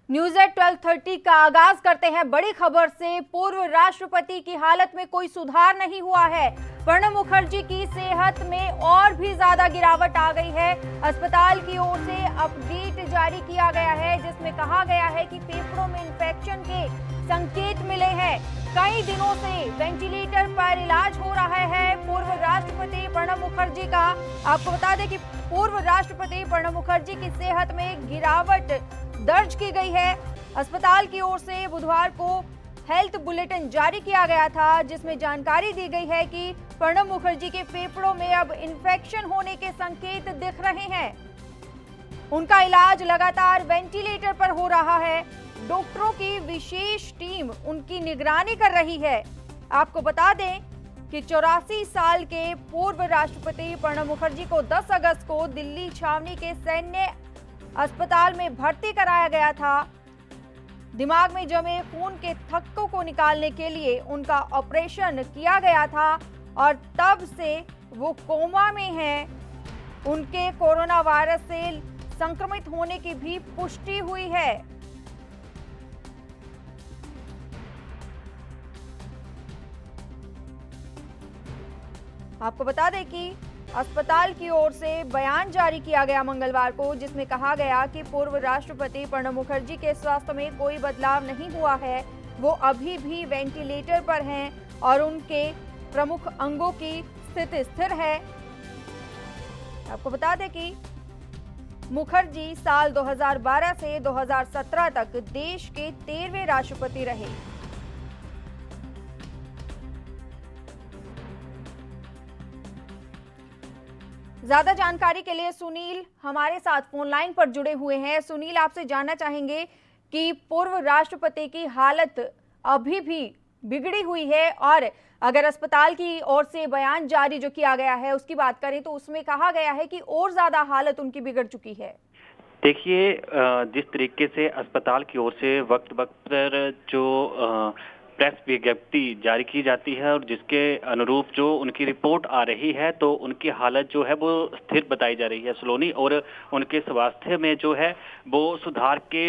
News at 12:30 का आगाज करते हैं बड़ी खबर से। पूर्व राष्ट्रपति की हालत में कोई सुधार नहीं हुआ है। प्रणब मुखर्जी की सेहत में और भी ज्यादा गिरावट आ गई है। अस्पताल की ओर से अपडेट जारी किया गया है जिसमें कहा गया है कि फेफड़ों में इंफेक्शन के संकेत मिले हैं। कई दिनों से वेंटिलेटर पर इलाज हो रहा है पूर्व राष्ट्रपति प्रणब मुखर्जी का। आपको बता दें कि पूर्व राष्ट्रपति प्रणब मुखर्जी की सेहत में गिरावट दर्ज की गई है। अस्पताल की ओर से बुधवार को हेल्थ बुलेटिन जारी किया गया था जिसमें जानकारी दी गई है कि प्रणब मुखर्जी के फेफड़ों में अब इंफेक्शन होने के संकेत दिख रहे हैं। उनका इलाज लगातार वेंटिलेटर पर हो रहा है। डॉक्टरों की विशेष टीम उनकी निगरानी कर रही है। आपको बता दें कि 84 साल के पूर्व राष्ट्रपति प्रणब मुखर्जी को 10 अगस्त को दिल्ली छावनी के सैन्य अस्पताल में भर्ती कराया गया था। दिमाग में जमे खून के थक्कों को निकालने के लिए उनका ऑपरेशन किया गया था और तब से वो कोमा में हैं। उनके कोरोना वायरस से संक्रमित होने की भी पुष्टि हुई है। आपको बता दें कि अस्पताल की ओर से बयान जारी किया गया मंगलवार को जिसमें कहा गया कि पूर्व राष्ट्रपति प्रणब मुखर्जी के स्वास्थ्य में कोई बदलाव नहीं हुआ है। वो अभी भी वेंटिलेटर पर हैं और उनके प्रमुख अंगों की स्थिति स्थिर है। आपको बता दें कि मुखर्जी साल 2012 से 2017 तक देश के 13वें राष्ट्रपति रहे। ज्यादा जानकारी के लिए सुनील हमारे साथ फोन लाइन पर जुड़े हुए हैं। सुनील, आपसे जानना चाहेंगे कि पूर्व राष्ट्रपति की हालत अभी भी बिगड़ी हुई है और अगर अस्पताल की ओर से बयान जारी जो किया गया है उसकी बात करें तो उसमें कहा गया है कि और ज्यादा हालत उनकी बिगड़ चुकी है। देखिए, जिस तरीके से अस्पताल की ओर से वक्त वक्त पर जो प्रेस विज्ञप्ति जारी की जाती है और जिसके अनुरूप जो उनकी रिपोर्ट आ रही है तो उनकी हालत जो है वो स्थिर बताई जा रही है सलोनी, और उनके स्वास्थ्य में जो है वो सुधार के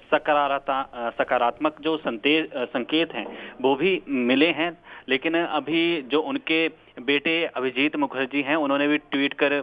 सकारात्मक जो संकेत हैं वो भी मिले हैं। लेकिन अभी जो उनके बेटे अभिजीत मुखर्जी हैं उन्होंने भी ट्वीट कर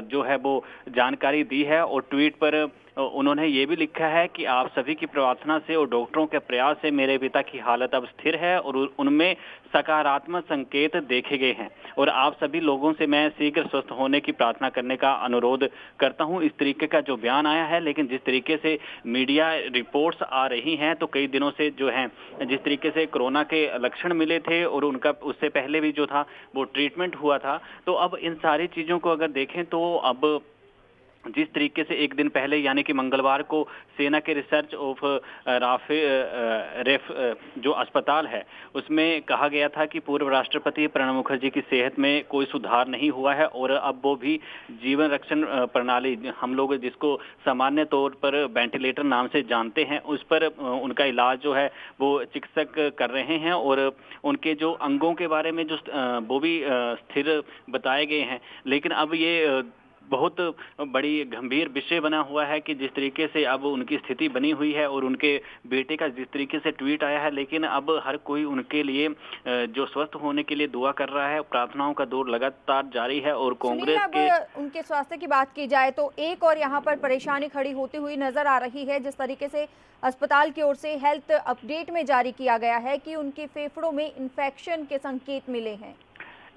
जो है वो जानकारी दी है और ट्वीट पर उन्होंने ये भी लिखा है कि आप सभी की प्रार्थना से और डॉक्टरों के प्रयास से मेरे पिता की हालत अब स्थिर है और उनमें सकारात्मक संकेत देखे गए हैं और आप सभी लोगों से मैं शीघ्र स्वस्थ होने की प्रार्थना करने का अनुरोध करता हूं। इस तरीके का जो बयान आया है, लेकिन जिस तरीके से मीडिया रिपोर्ट्स आ रही हैं तो कई दिनों से जो है जिस तरीके से कोरोना के लक्षण मिले थे और उनका उससे पहले भी जो था वो ट्रीटमेंट हुआ था, तो अब इन सारी चीजों को अगर देखें तो अब जिस तरीके से एक दिन पहले यानी कि मंगलवार को सेना के रिसर्च ऑफ जो अस्पताल है उसमें कहा गया था कि पूर्व राष्ट्रपति प्रणब मुखर्जी की सेहत में कोई सुधार नहीं हुआ है और अब वो भी जीवन रक्षण प्रणाली, हम लोग जिसको सामान्य तौर पर वेंटिलेटर नाम से जानते हैं, उस पर उनका इलाज जो है वो चिकित्सक कर रहे हैं और उनके जो अंगों के बारे में जो वो भी स्थिर बताए गए हैं। लेकिन अब ये बहुत बड़ी गंभीर विषय बना हुआ है कि जिस तरीके से अब उनकी स्थिति बनी हुई है और उनके बेटे का जिस तरीके से ट्वीट आया है, लेकिन अब हर कोई उनके लिए जो स्वस्थ होने के लिए दुआ कर रहा है। प्रार्थनाओं का दौर लगातार जारी है और कांग्रेस के उनके स्वास्थ्य की बात की जाए तो एक और यहाँ पर परेशानी खड़ी होती हुई नजर आ रही है। जिस तरीके से अस्पताल की ओर से हेल्थ अपडेट में जारी किया गया है कि उनके फेफड़ों में इंफेक्शन के संकेत मिले हैं।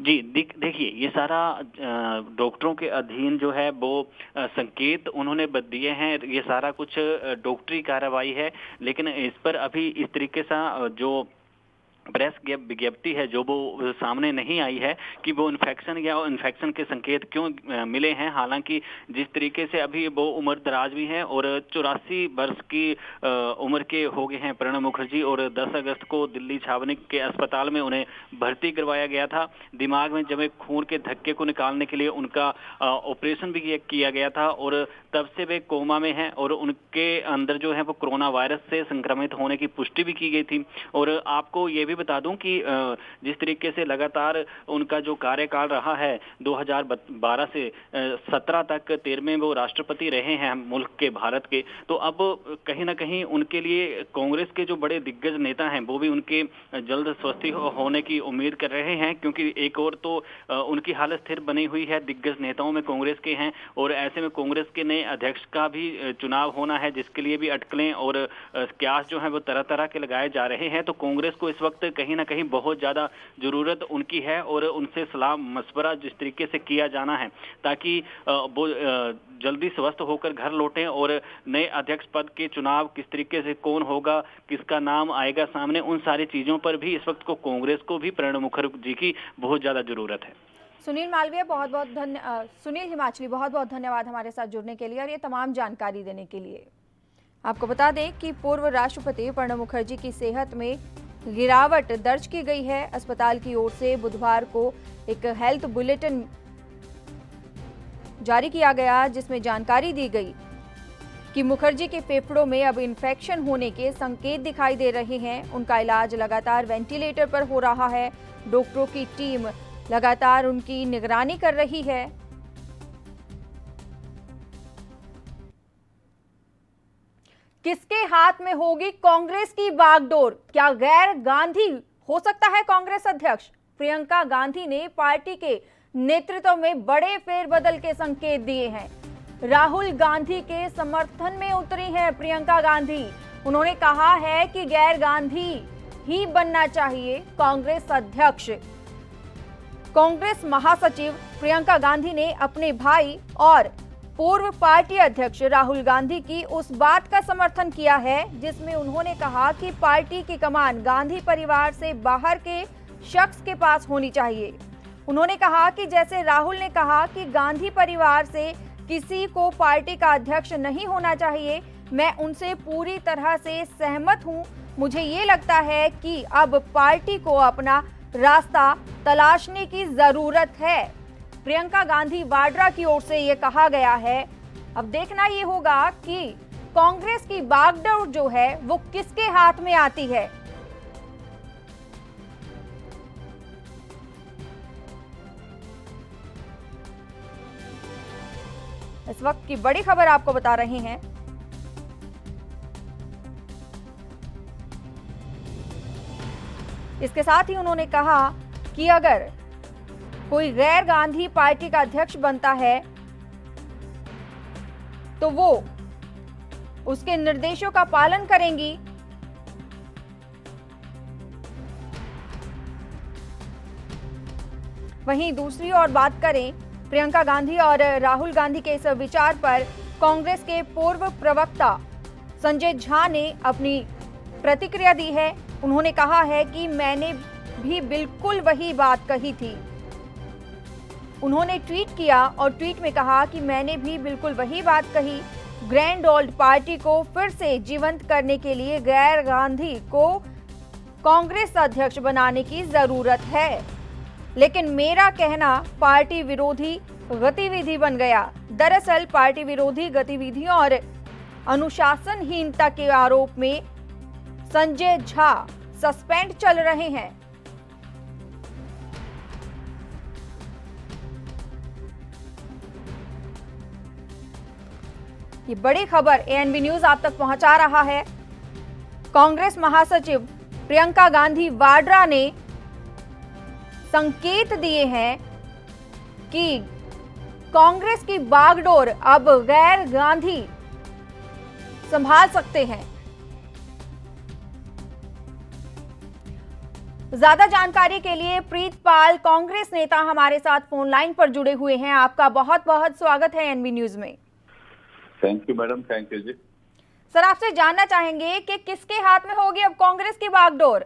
जी देखिए, ये सारा डॉक्टरों के अधीन जो है वो संकेत उन्होंने दिए हैं, ये सारा कुछ डॉक्टरी कार्रवाई है। लेकिन इस पर अभी इस तरीके से जो प्रेस विज्ञप्ति है जो वो सामने नहीं आई है कि वो इन्फेक्शन के संकेत क्यों मिले हैं। हालांकि जिस तरीके से अभी वो उम्र दराज भी हैं और 84 वर्ष की उम्र के हो गए हैं प्रणब मुखर्जी, और 10 अगस्त को दिल्ली छावनी के अस्पताल में उन्हें भर्ती करवाया गया था। दिमाग में जमे खून के धक्के को निकालने के लिए उनका ऑपरेशन भी किया गया था और तब से वे कोमा में हैं और उनके अंदर जो है वो कोरोना वायरस से संक्रमित होने की पुष्टि भी की गई थी। और आपको ये भी बता दूं कि जिस तरीके से लगातार उनका जो कार्यकाल रहा है 2012 से 17 तक 13वें वो राष्ट्रपति रहे हैं मुल्क के, भारत के, तो अब कहीं ना कहीं उनके लिए कांग्रेस के जो बड़े दिग्गज नेता हैं वो भी उनके जल्द स्वस्थ होने की उम्मीद कर रहे हैं, क्योंकि एक और तो उनकी हालत स्थिर बनी हुई है, दिग्गज नेताओं में कांग्रेस के हैं, और ऐसे में कांग्रेस के नए अध्यक्ष का भी चुनाव होना है, जिसके लिए भी अटकलें और क्यास जो है वो तरह तरह के लगाए जा रहे हैं। तो कांग्रेस को इस वक्त कहीं ना कहीं बहुत ज्यादा जरूरत उनकी है, और उनसे सलाह मशवरा जिस तरीके से किया जाना है ताकि वो जल्दी स्वस्थ होकर घर लौटें, और नए अध्यक्ष पद के चुनाव किस तरीके से कौन होगा, किसका नाम आएगा सामने, उन सारी चीजों पर भी इस वक्त को कांग्रेस को भी प्रणब मुखर्जी की बहुत ज्यादा जरूरत है। सुनील मालवीय सुनील हिमाचली बहुत बहुत धन्यवाद हमारे साथ जुड़ने के लिए और ये तमाम जानकारी देने के लिए। आपको बता दें कि पूर्व राष्ट्रपति प्रणब मुखर्जी की सेहत में गिरावट दर्ज की गई है। अस्पताल की ओर से बुधवार को एक हेल्थ बुलेटिन जारी किया गया, जिसमें जानकारी दी गई कि मुखर्जी के फेफड़ों में अब इन्फेक्शन होने के संकेत दिखाई दे रहे हैं। उनका इलाज लगातार वेंटिलेटर पर हो रहा है। डॉक्टरों की टीम लगातार उनकी निगरानी कर रही है। किसके हाथ में होगी कांग्रेस की बागडोर? क्या गैर गांधी हो सकता है कांग्रेस अध्यक्ष? प्रियंका गांधी ने पार्टी के नेतृत्व में बड़े फेरबदल के संकेत दिए हैं। राहुल गांधी के समर्थन में उतरी हैं प्रियंका गांधी। उन्होंने कहा है कि गैर गांधी ही बनना चाहिए कांग्रेस अध्यक्ष। कांग्रेस महासचिव प्रियंका गांधी ने अपने भाई और पूर्व पार्टी अध्यक्ष राहुल गांधी की उस बात का समर्थन किया है जिसमें उन्होंने कहा कि पार्टी की कमान गांधी परिवार से बाहर के शख्स के पास होनी चाहिए। उन्होंने कहा कि जैसे राहुल ने कहा कि गांधी परिवार से किसी को पार्टी का अध्यक्ष नहीं होना चाहिए, मैं उनसे पूरी तरह से सहमत हूं। मुझे ये लगता है कि अब पार्टी को अपना रास्ता तलाशने की जरूरत है। प्रियंका गांधी वाड्रा की ओर से ये कहा गया है। अब देखना ये होगा कि कांग्रेस की बागडोर जो है वो किसके हाथ में आती है। इस वक्त की बड़ी खबर आपको बता रहे हैं। इसके साथ ही उन्होंने कहा कि अगर कोई गैर गांधी पार्टी का अध्यक्ष बनता है तो वो उसके निर्देशों का पालन करेंगी। वहीं दूसरी ओर बात करें प्रियंका गांधी और राहुल गांधी के इस विचार पर कांग्रेस के पूर्व प्रवक्ता संजय झा ने अपनी प्रतिक्रिया दी है। उन्होंने कहा है कि मैंने भी बिल्कुल वही बात कही थी। उन्होंने ट्वीट किया और ट्वीट में कहा कि मैंने भी बिल्कुल वही बात कही। ग्रैंड ओल्ड पार्टी को फिर से जीवंत करने के लिए गैर गांधी को कांग्रेस अध्यक्ष बनाने की जरूरत है, लेकिन मेरा कहना पार्टी विरोधी गतिविधि बन गया। दरअसल पार्टी विरोधी गतिविधियों और अनुशासनहीनता के आरोप में संजय झा सस्पेंड चल रहे हैं। ये बड़ी खबर एएनबी न्यूज आप तक पहुंचा रहा है। कांग्रेस महासचिव प्रियंका गांधी वाड्रा ने संकेत दिए हैं कि कांग्रेस की बागडोर अब गैर गांधी संभाल सकते हैं। ज्यादा जानकारी के लिए प्रीतपाल कांग्रेस नेता हमारे साथ फोन लाइन पर जुड़े हुए हैं। आपका बहुत बहुत स्वागत है एएनबी न्यूज में। Thank you madam, thank you ji. Sir, आपसे जानना चाहेंगे कि किसके हाथ में होगी अब कांग्रेस की बागडोर?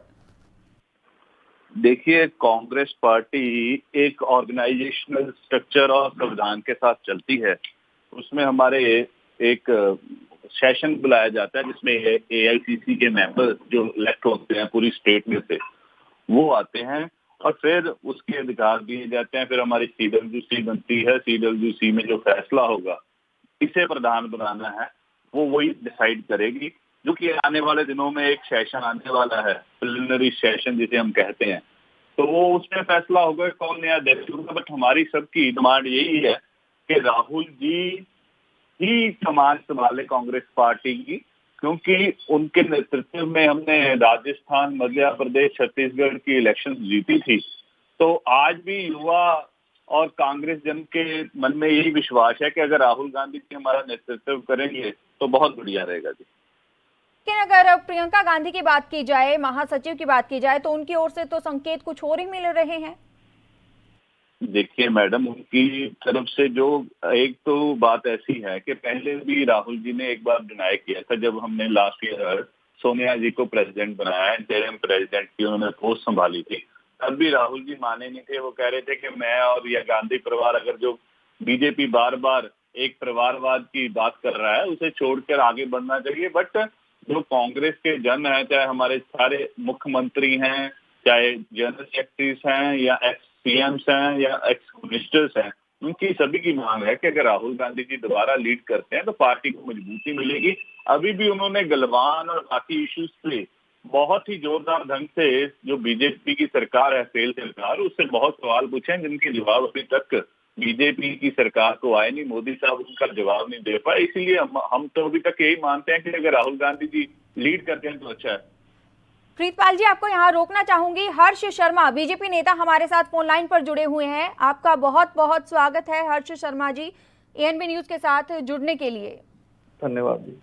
देखिए, कांग्रेस पार्टी एक ऑर्गेनाइजेशनल स्ट्रक्चर और संविधान के साथ चलती है। उसमें हमारे एक सेशन बुलाया जाता है जिसमें एआईसीसी के मेंबर जो इलेक्ट होते हैं पूरी स्टेट में से, वो आते हैं और फिर उसके अधिकार दिए जाते हैं। फिर हमारी सीडब्ल्यूसी बनती है। सीडब्ल्यूसी में जो फैसला होगा किसे प्रधान बनाना है वो वही डिसाइड करेगी। जो कि आने वाले दिनों में एक सेशन आने वाला है, प्रिलिमिनरी सेशन जिसे हम कहते हैं, तो वो उसमें फैसला होगा कौन नया अध्यक्ष होगा। बट हमारी सबकी डिमांड यही है कि राहुल जी ही कमान संभाले कांग्रेस पार्टी की, क्योंकि उनके नेतृत्व में हमने राजस्थान, मध्य प्रदेश, छत्तीसगढ़ की इलेक्शन जीती थी। तो आज भी युवा और कांग्रेस जन के मन में यही विश्वास है कि अगर राहुल गांधी जी हमारा नेतृत्व करेंगे तो बहुत बढ़िया रहेगा जी। लेकिन अगर प्रियंका गांधी की बात की जाए, महासचिव की बात की जाए, तो उनकी ओर से तो संकेत कुछ और ही मिल रहे हैं। देखिए मैडम, उनकी तरफ से जो एक तो बात ऐसी है कि पहले भी राहुल जी ने एक बार डिनाई किया था, जब हमने लास्ट ईयर सोनिया जी को प्रेसिडेंट बनाया, इंटरिम प्रेसिडेंट की उन्होंने पोस्ट संभाली थी, तब भी राहुल जी माने नहीं थे। वो कह रहे थे कि मैं और यह गांधी परिवार, अगर जो बीजेपी बार बार एक परिवारवाद की बात कर रहा है उसे छोड़कर आगे बढ़ना चाहिए। बट जो कांग्रेस के जन है, चाहे हमारे सारे मुख्यमंत्री हैं, चाहे जनरल सेक्रेटरीज हैं या एक्स सीएम्स हैं या एक्स मिनिस्टर्स हैं, उनकी सभी की मांग है कि अगर राहुल गांधी जी दोबारा लीड करते हैं तो पार्टी को मजबूती मिलेगी। अभी भी उन्होंने गलवान और बाकी इश्यूज पे बहुत ही जोरदार ढंग से जो बीजेपी की सरकार है, फेल सरकार, उससे बहुत सवाल पूछे हैं जिनके जवाब अभी तक बीजेपी की सरकार को आए नहीं। मोदी साहब उनका जवाब नहीं दे पाए। इसीलिए हम तो अभी तक यही मानते हैं कि अगर राहुल गांधी जी लीड करते हैं तो अच्छा है। प्रीतपाल जी, आपको यहाँ रोकना चाहूंगी। हर्ष शर्मा, बीजेपी नेता, हमारे साथ फोन लाइन पर जुड़े हुए हैं। आपका बहुत बहुत स्वागत है हर्ष शर्मा जी, एएनबी न्यूज के साथ जुड़ने के लिए। धन्यवाद जी।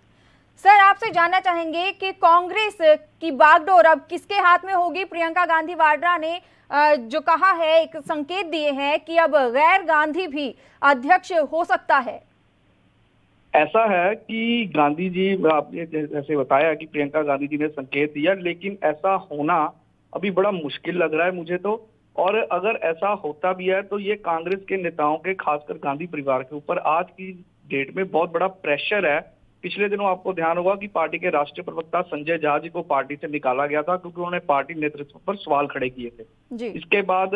सर, आपसे जानना चाहेंगे कि कांग्रेस की बागडोर अब किसके हाथ में होगी? प्रियंका गांधी वाड्रा ने जो कहा है, एक संकेत दिए हैं कि अब गैर गांधी भी अध्यक्ष हो सकता है। ऐसा है कि गांधी जी, आपने जैसे बताया कि प्रियंका गांधी जी ने संकेत दिया, लेकिन ऐसा होना अभी बड़ा मुश्किल लग रहा है मुझे तो। और अगर ऐसा होता भी है तो ये कांग्रेस के नेताओं के, खासकर गांधी परिवार के ऊपर आज की डेट में बहुत बड़ा प्रेशर है। पिछले दिनों आपको ध्यान होगा कि पार्टी के राष्ट्रीय प्रवक्ता संजय झा जी को पार्टी से निकाला गया था क्योंकि उन्होंने पार्टी नेतृत्व पर सवाल खड़े किए थे जी। इसके बाद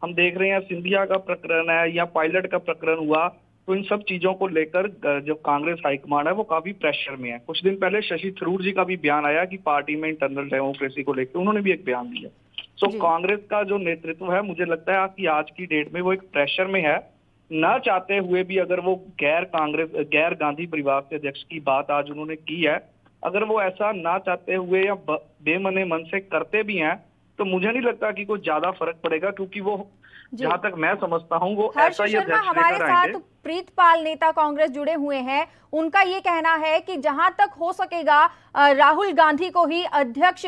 हम देख रहे हैं सिंधिया का प्रकरण है या पायलट का प्रकरण हुआ, तो इन सब चीजों को लेकर जो कांग्रेस हाईकमांड है वो काफी प्रेशर में है। कुछ दिन पहले शशि थरूर जी का भी बयान आया कि पार्टी में इंटरनल डेमोक्रेसी को लेकर उन्होंने भी एक बयान दिया। सो कांग्रेस का जो नेतृत्व है, मुझे लगता है कि आज की डेट में वो एक प्रेशर में है। ना चाहते हुए भी अगर वो गैर गांधी परिवार से अध्यक्ष की बात आज उन्होंने की है, अगर वो ऐसा ना चाहते हुए या बेमने मन से करते भी हैं तो मुझे नहीं लगता कि कोई ज्यादा फर्क पड़ेगा, क्योंकि वो जहां तक मैं समझता हूँ वो ऐसा ही अध्यक्ष हमारे लेकर साथ आएंगे। प्रीतपाल नेता कांग्रेस जुड़े हुए हैं। उनका ये कहना है कि जहां तक हो सकेगा राहुल गांधी को ही अध्यक्ष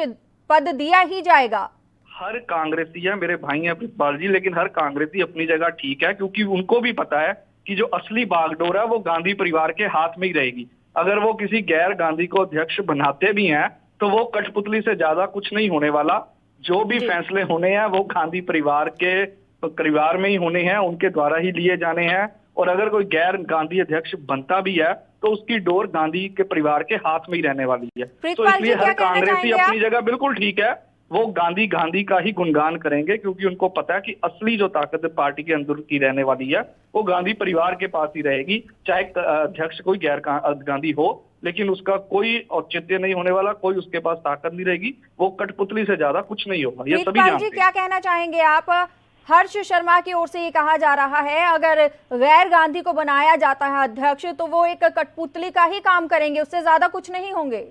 पद दिया ही जाएगा। हर कांग्रेसी है, मेरे भाई हैं प्रीतपाल जी, लेकिन हर कांग्रेसी अपनी जगह ठीक है, क्योंकि उनको भी पता है कि जो असली बागडोर है वो गांधी परिवार के हाथ में ही रहेगी। अगर वो किसी गैर गांधी को अध्यक्ष बनाते भी हैं तो वो कठपुतली से ज्यादा कुछ नहीं होने वाला। जो भी फैसले होने हैं वो गांधी परिवार में ही होने हैं, उनके द्वारा ही लिए जाने हैं। और अगर कोई गैर गांधी अध्यक्ष बनता भी है तो उसकी डोर गांधी के परिवार के हाथ में ही रहने वाली है। तो इसलिए हर कांग्रेसी अपनी जगह बिल्कुल ठीक है, वो गांधी का ही गुणगान करेंगे, क्योंकि उनको पता है कि असली जो ताकत पार्टी के अंदर की रहने वाली है वो गांधी परिवार के पास ही रहेगी, चाहे अध्यक्ष कोई गैर गांधी हो, लेकिन उसका कोई औचित्य नहीं होने वाला, कोई उसके पास ताकत नहीं रहेगी, वो कठपुतली से ज्यादा कुछ नहीं होगा। ये सभी जानते हैं। क्या कहना चाहेंगे आप? हर्ष शर्मा की ओर से ये कहा जा रहा है अगर गैर गांधी को बनाया जाता है अध्यक्ष तो वो एक कठपुतली का ही काम करेंगे, उससे ज्यादा कुछ नहीं होंगे।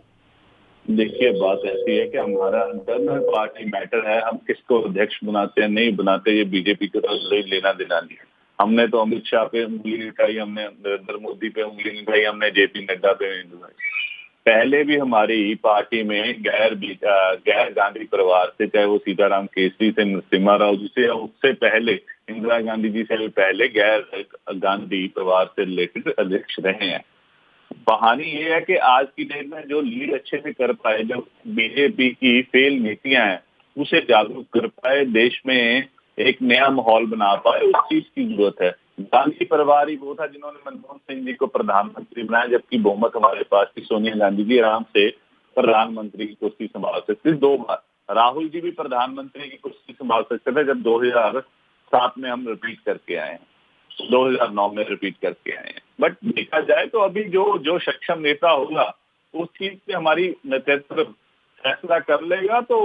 देखिए, बात ऐसी है कि हमारा इंटरनल पार्टी मैटर है, हम किसको अध्यक्ष बनाते हैं नहीं बनाते ये बीजेपी को लेना देना नहीं है। हमने तो अमित शाह पे उंगली नहीं उठाई, हमने नरेंद्र मोदी पे उंगली नहीं उठाई, हमने जेपी नड्डा पे नहीं उठाई। पहले भी हमारी पार्टी में गैर गांधी परिवार से, चाहे वो सीताराम केसरी से नरसिम्हा राव जी से, उससे पहले इंदिरा गांधी जी से भी पहले गैर गांधी परिवार से रिलेटेड अध्यक्ष रहे हैं। कहानी ये है कि आज की डेट में जो लीड अच्छे से कर पाए, जो बीजेपी की फेल नीतियां हैं उसे जागरूक कर पाए, देश में एक नया माहौल बना पाए, उस चीज की जरूरत है। गांधी परिवार ही वो था जिन्होंने मनमोहन सिंह जी को प्रधानमंत्री बनाया, जबकि बहुमत हमारे पास थी। सोनिया गांधी जी आराम से प्रधानमंत्री की कुर्सी संभाल सकती 2 बार। राहुल जी भी प्रधानमंत्री की कुर्सी संभाल सकते थे जब 2007 में हम रिपीट करके आए हैं, 2009 में रिपीट करके आए हैं। बट देखा जाए तो अभी जो सक्षम नेता होगा उस चीज पे हमारी नेतृत्व फैसला कर लेगा। तो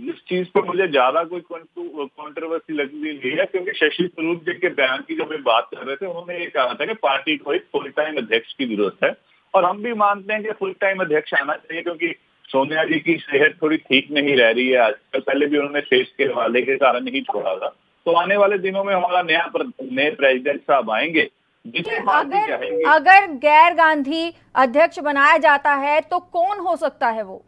इस चीज पर मुझे ज्यादा कोई कंट्रोवर्सी लगी नहीं है, क्योंकि शशि स्वरूप जी के बयान की जब वे बात कर रहे थे, उन्होंने ये कहा था कि पार्टी को एक फुल टाइम अध्यक्ष की जरूरत है, और हम भी मानते हैं कि फुल टाइम अध्यक्ष आना चाहिए, क्योंकि सोनिया जी की सेहत थोड़ी ठीक नहीं रह रही है आजकल। पहले भी उन्होंने सेहत के हवाले के कारण ही छोड़ा था। तो आने वाले दिनों में हमारा नए प्रेसिडेंट साहब आएंगे, जिसे पार्टी चाहेंगे। अगर गैर गांधी अध्यक्ष बनाया जाता है तो कौन हो सकता है वो?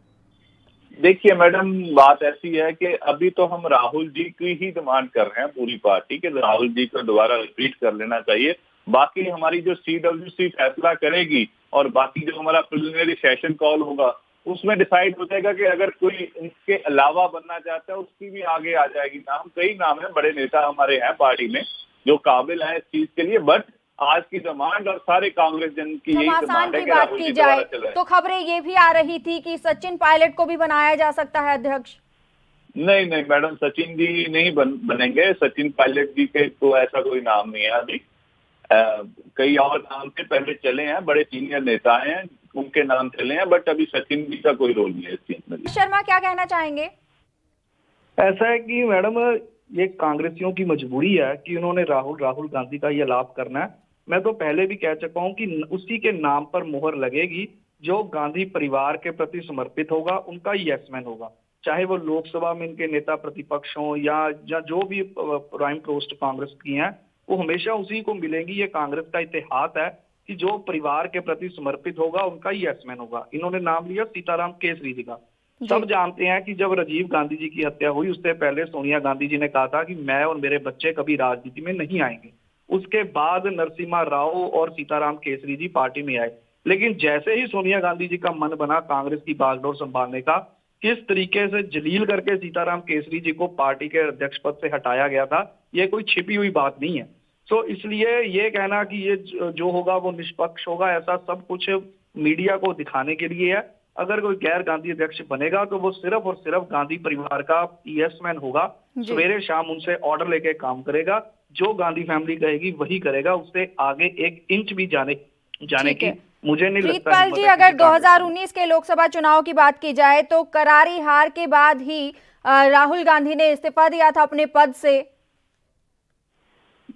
देखिए मैडम, बात ऐसी है कि अभी तो हम राहुल जी की ही डिमांड कर रहे हैं पूरी पार्टी के, राहुल जी को दोबारा रिपीट कर लेना चाहिए। बाकी हमारी जो CWC फैसला करेगी और बाकी जो हमारा प्रिलिमिनरी सेशन कॉल होगा, उसमें डिसाइड हो जाएगा कि अगर कोई इसके अलावा बनना चाहता है, उसकी भी आगे आ जाएगी नाम। कई नाम है, बड़े नेता हमारे हैं पार्टी में जो काबिल हैं इस चीज के लिए, बट आज की डिमांड और सारे कांग्रेस जन की यही डिमांड है कि बात राहुल की जी जाए दोबारा चलाएं। तो खबरें ये भी आ रही थी कि सचिन पायलट को भी बनाया जा सकता है अध्यक्ष। नहीं नहीं मैडम, सचिन जी नहीं बनेंगे। सचिन पायलट जी के तो ऐसा कोई नाम नहीं है अभी। कई और नाम से पहले चले हैं, बड़े सीनियर नेता हैं, उनके नाम चले हैं, बट अभी सचिन जी का कोई रोल नहीं है इस चीज में। शर्मा क्या कहना चाहेंगे? ऐसा है कि मैडम, ये कांग्रेसियों की मजबूरी है कि उन्होंने राहुल गांधी का ये लाभ करना है। मैं तो पहले भी कह चुका हूं कि उसी के नाम पर मुहर लगेगी जो गांधी परिवार के प्रति समर्पित होगा, उनका यस-मैन होगा। चाहे वो लोकसभा में इनके नेता प्रतिपक्ष हों या जो भी प्राइम पोस्ट कांग्रेस की हैं, वो हमेशा उसी को मिलेंगी। ये कांग्रेस का इतिहास है कि जो परिवार के प्रति समर्पित होगा, उनका यस-मैन होगा। इन्होंने नाम लिया सीताराम केसरी जी का। सब जानते हैं कि जब राजीव गांधी जी की हत्या हुई, उससे पहले सोनिया गांधी जी ने कहा था कि मैं और मेरे बच्चे कभी राजनीति में नहीं आएंगे। उसके बाद नरसिम्हा राव और सीताराम केसरी जी पार्टी में आए, लेकिन जैसे ही सोनिया गांधी जी का मन बना कांग्रेस की बागडोर संभालने का, किस तरीके से जलील करके सीताराम केसरी जी को पार्टी के अध्यक्ष पद से हटाया गया था, ये कोई छिपी हुई बात नहीं है। तो इसलिए ये कहना कि ये जो होगा वो निष्पक्ष होगा, ऐसा सब कुछ मीडिया को दिखाने के लिए है। अगर कोई गैर गांधी अध्यक्ष बनेगा तो वो सिर्फ और सिर्फ गांधी परिवार का यस-मैन होगा। सवेरे शाम उनसे ऑर्डर लेके काम करेगा, जो गांधी फैमिली कहेगी वही करेगा, उससे आगे एक इंच भी जाने की मुझे नहीं लगता। प्रीतपाल जी, अगर 2019 के लोकसभा चुनाव की बात की जाए तो करारी हार के बाद ही राहुल गांधी ने इस्तीफा दिया था अपने पद से।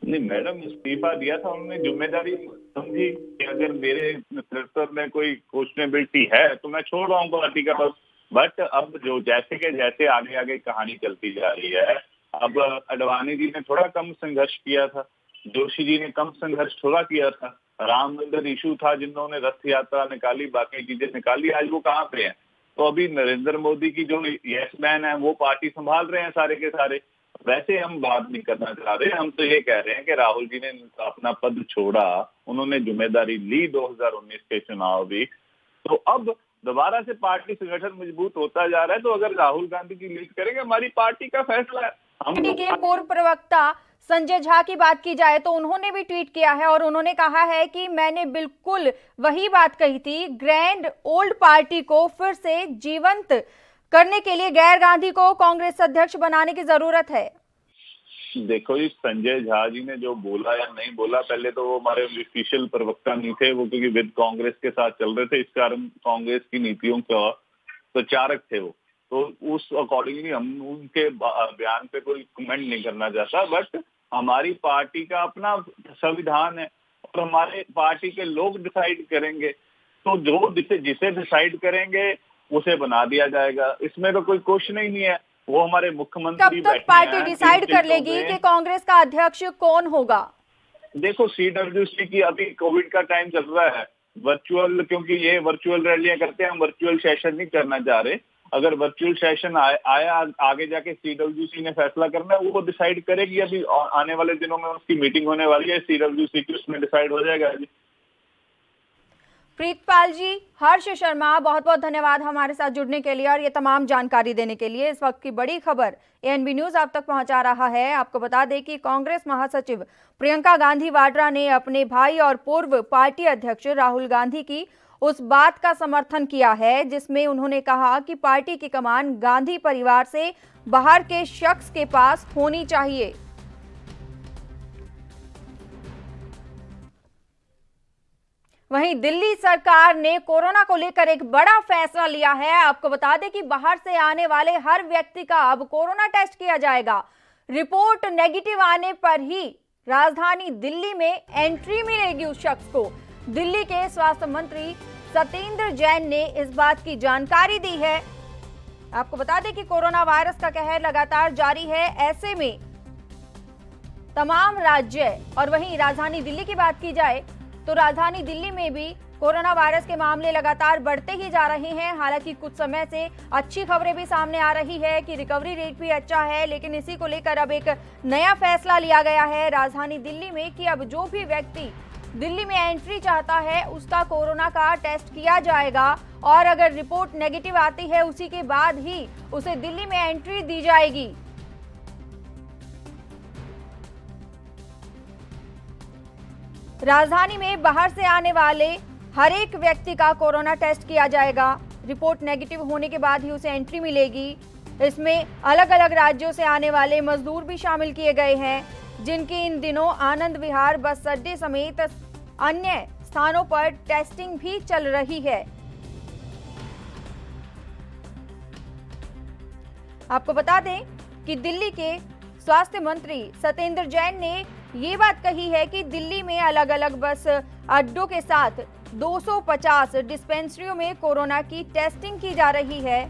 नहीं मैडम, इस्तीफा दिया था, उन्होंने जिम्मेदारी समझी कि अगर मेरे नेतृत्व में कोई क्वेश्चनेबिलिटी है तो मैं छोड़ रहा हूँ पार्टी का पद। बट अब जो जैसे के जैसे आगे आगे कहानी चलती जा रही है, अब अडवाणी जी ने थोड़ा कम संघर्ष किया था, जोशी जी ने कम संघर्ष थोड़ा किया था, राम मंदिर इशू था जिन्होंने रथ यात्रा निकाली, बाकी चीजें निकाली, आज वो कहाँ पे हैं? तो अभी नरेंद्र मोदी की जो यस मैन है वो पार्टी संभाल रहे हैं सारे के सारे। वैसे हम बात नहीं करना चाह रहे, हम तो ये कह रहे हैं कि राहुल जी ने अपना पद छोड़ा, उन्होंने जिम्मेदारी ली 2019 के चुनाव भी, तो अब दोबारा से पार्टी संगठन मजबूत होता जा रहा है। तो अगर राहुल गांधी जी लीड करेंगे, हमारी पार्टी का फैसला है। पार्टी के पूर्व प्रवक्ता संजय झा की बात की जाए तो उन्होंने भी ट्वीट किया है और उन्होंने कहा है कि मैंने बिल्कुल वही बात कही थी, ग्रैंड ओल्ड पार्टी को फिर से जीवंत करने के लिए गैर गांधी को कांग्रेस अध्यक्ष बनाने की जरूरत है। देखो जी, संजय झा जी ने जो बोला या नहीं बोला, पहले तो वो हमारे ऑफिशियल प्रवक्ता नहीं थे, वो क्योंकि विद कांग्रेस के साथ चल रहे थे, इस कारण कांग्रेस की नीतियों का प्रचारक थे वो, तो उस अकॉर्डिंगली हम उनके बयान पे कोई कमेंट नहीं करना चाहता। बट हमारी पार्टी का अपना संविधान है और हमारे पार्टी के लोग डिसाइड करेंगे, तो जो जिसे डिसाइड करेंगे उसे बना दिया जाएगा, इसमें तो कोई क्वेश्चन ही नहीं है। वो हमारे मुख्यमंत्री कब तक पार्टी डिसाइड कर लेगी कि कांग्रेस का अध्यक्ष कौन होगा? देखो, CWC की अभी कोविड का टाइम चल रहा है, वर्चुअल, क्योंकि ये वर्चुअल रैलियां करते हैं, हम वर्चुअल सेशन नहीं करना चाह रहे। अगर वर्चुअल सेशन आया आगे जाके CWC ने फैसला करना है, वो डिसाइड करेगी। अभी आने वाले दिनों में उसकी मीटिंग होने वाली है CWC की, उसमें डिसाइड हो जाएगा। प्रीतपाल जी, हर्ष शर्मा, बहुत बहुत धन्यवाद हमारे साथ जुड़ने के लिए और ये तमाम जानकारी देने के लिए। इस वक्त की बड़ी खबर ANB न्यूज आप तक पहुंचा रहा है। आपको बता दें कि कांग्रेस महासचिव प्रियंका गांधी वाड्रा ने अपने भाई और पूर्व पार्टी अध्यक्ष राहुल गांधी की उस बात का समर्थन किया है जिसमें उन्होंने कहा कि पार्टी की कमान गांधी परिवार से बाहर के शख्स के पास होनी चाहिए। वहीं दिल्ली सरकार ने कोरोना को लेकर एक बड़ा फैसला लिया है। आपको बता दें कि बाहर से आने वाले हर व्यक्ति का अब कोरोना टेस्ट किया जाएगा। रिपोर्ट नेगेटिव आने पर ही राजधानी दिल्ली में एंट्री मिलेगी उस शख्स को। दिल्ली के स्वास्थ्य मंत्री सत्येंद्र जैन ने इस बात की जानकारी दी है। आपको बता दें कि कोरोना वायरस का कहर लगातार जारी है। ऐसे में तमाम राज्य और वहीं राजधानी दिल्ली की बात की जाए तो राजधानी दिल्ली में भी कोरोना वायरस के मामले लगातार बढ़ते ही जा रहे हैं। हालांकि कुछ समय से अच्छी खबरें भी सामने आ रही है कि रिकवरी रेट भी अच्छा है, लेकिन इसी को लेकर अब एक नया फैसला लिया गया है राजधानी दिल्ली में कि अब जो भी व्यक्ति दिल्ली में एंट्री चाहता है उसका कोरोना का टेस्ट किया जाएगा और अगर रिपोर्ट नेगेटिव आती है उसी के बाद ही उसे दिल्ली में एंट्री दी जाएगी। राजधानी में बाहर से आने वाले हर एक व्यक्ति का कोरोना टेस्ट किया जाएगा। रिपोर्ट नेगेटिव होने के बाद ही उसे एंट्री मिलेगी। इसमें अलग अलग राज्यों से आने वाले मजदूर भी शामिल किए गए हैं, जिनकी इन दिनों आनंद विहार बस अड्डे समेत अन्य स्थानों पर टेस्टिंग भी चल रही है। आपको बता दें कि दिल्ली के स्वास्थ्य मंत्री सत्येंद्र जैन ने ये बात कही है कि दिल्ली में अलग अलग बस अड्डों के साथ 250 डिस्पेंसरियों में कोरोना की टेस्टिंग की जा रही है।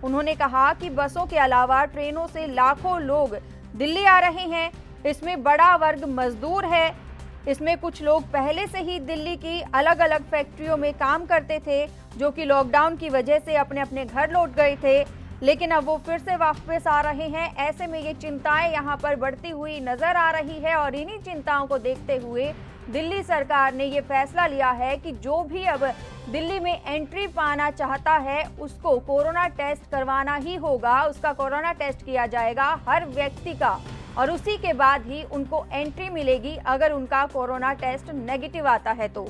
उन्होंने कहा कि बसों के अलावा ट्रेनों से लाखों लोग दिल्ली आ रहे हैं। इसमें बड़ा वर्ग मजदूर है। इसमें कुछ लोग पहले से ही दिल्ली की अलग अलग फैक्ट्रियों में काम करते थे, जो कि लॉकडाउन की वजह से अपने अपने घर लौट गए थे, लेकिन अब वो फिर से वापस आ रहे हैं। ऐसे में ये चिंताएं यहाँ पर बढ़ती हुई नजर आ रही है और इन्हीं चिंताओं को देखते हुए दिल्ली सरकार ने ये फैसला लिया है कि जो भी अब दिल्ली में एंट्री पाना चाहता है उसको कोरोना टेस्ट करवाना ही होगा। उसका कोरोना टेस्ट किया जाएगा हर व्यक्ति का और उसी के बाद ही उनको एंट्री मिलेगी अगर उनका कोरोना टेस्ट नेगेटिव आता है तो।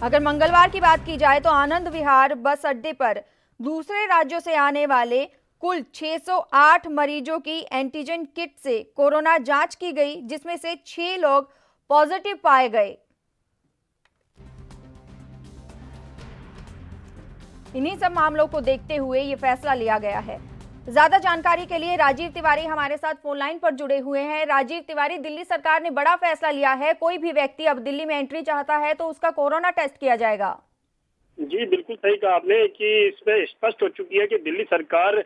अगर मंगलवार की बात की जाए तो आनंद विहार बस अड्डे पर दूसरे राज्यों से आने वाले कुल 608 मरीजों की एंटीजन किट से कोरोना जांच की गई, जिसमें से 6 लोग पॉजिटिव पाए गए। इन्हीं सब मामलों को देखते हुए ये फैसला लिया गया है। ज्यादा जानकारी के लिए राजीव तिवारी हमारे साथ फोन लाइन पर जुड़े हुए हैं। राजीव तिवारी, दिल्ली सरकार ने बड़ा फैसला लिया है। कोई भी व्यक्ति अब दिल्ली में एंट्री चाहता है तो उसका कोरोना टेस्ट किया जाएगा। जी बिल्कुल सही कहा आपने कि इसमें स्पष्ट हो चुकी है कि दिल्ली सरकार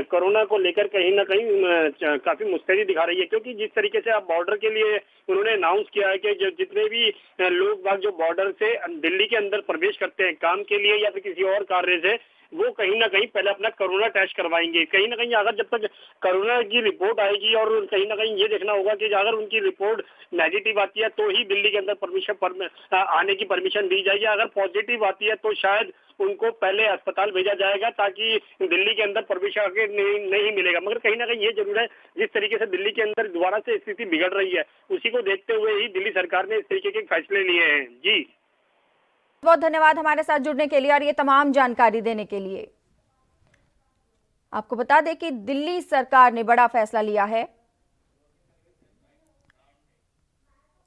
कोरोना को लेकर कहीं ना कहीं काफी मुस्तैदी दिखा रही है, क्योंकि जिस तरीके से आप बॉर्डर के लिए उन्होंने अनाउंस किया है कि जितने भी लोग बाग जो बॉर्डर से दिल्ली के अंदर प्रवेश करते हैं काम के लिए या फिर किसी और कार्य से, वो कहीं ना कहीं पहले अपना कोरोना टेस्ट करवाएंगे। कहीं ना कहीं अगर जब तक कोरोना की रिपोर्ट आएगी और कहीं ना कहीं ये देखना होगा कि अगर उनकी रिपोर्ट नेगेटिव आती है तो ही दिल्ली के अंदर आने की परमिशन दी जाएगी। अगर पॉजिटिव आती है तो शायद उनको पहले अस्पताल भेजा जाएगा ताकि दिल्ली के अंदर प्रवेश आगे नहीं मिलेगा। मगर कहीं ना कहीं ये जरूर है, जिस तरीके से दिल्ली के अंदर दोबारा से स्थिति बिगड़ रही है उसी को देखते हुए ही दिल्ली सरकार ने इस तरीके के फैसले लिए हैं। जी बहुत धन्यवाद हमारे साथ जुड़ने के लिए और ये तमाम जानकारी देने के लिए। आपको बता दें कि दिल्ली सरकार ने बड़ा फैसला लिया है।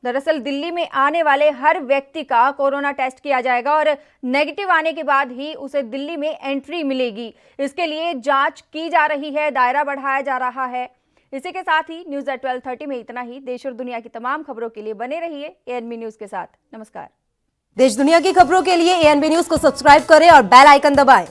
दरअसल दिल्ली में आने वाले हर व्यक्ति का कोरोना टेस्ट किया जाएगा और नेगेटिव आने के बाद ही उसे दिल्ली में एंट्री मिलेगी। इसके लिए जांच की जा रही है, दायरा बढ़ाया जा रहा है। इसी के साथ ही न्यूज़ एट 12:30 में इतना ही। देश और दुनिया की तमाम खबरों के लिए बने रहिए एएनबी न्यूज के साथ। नमस्कार। देश दुनिया की खबरों के लिए एएनबी न्यूज को सब्सक्राइब करें और बेल आइकन दबाएं।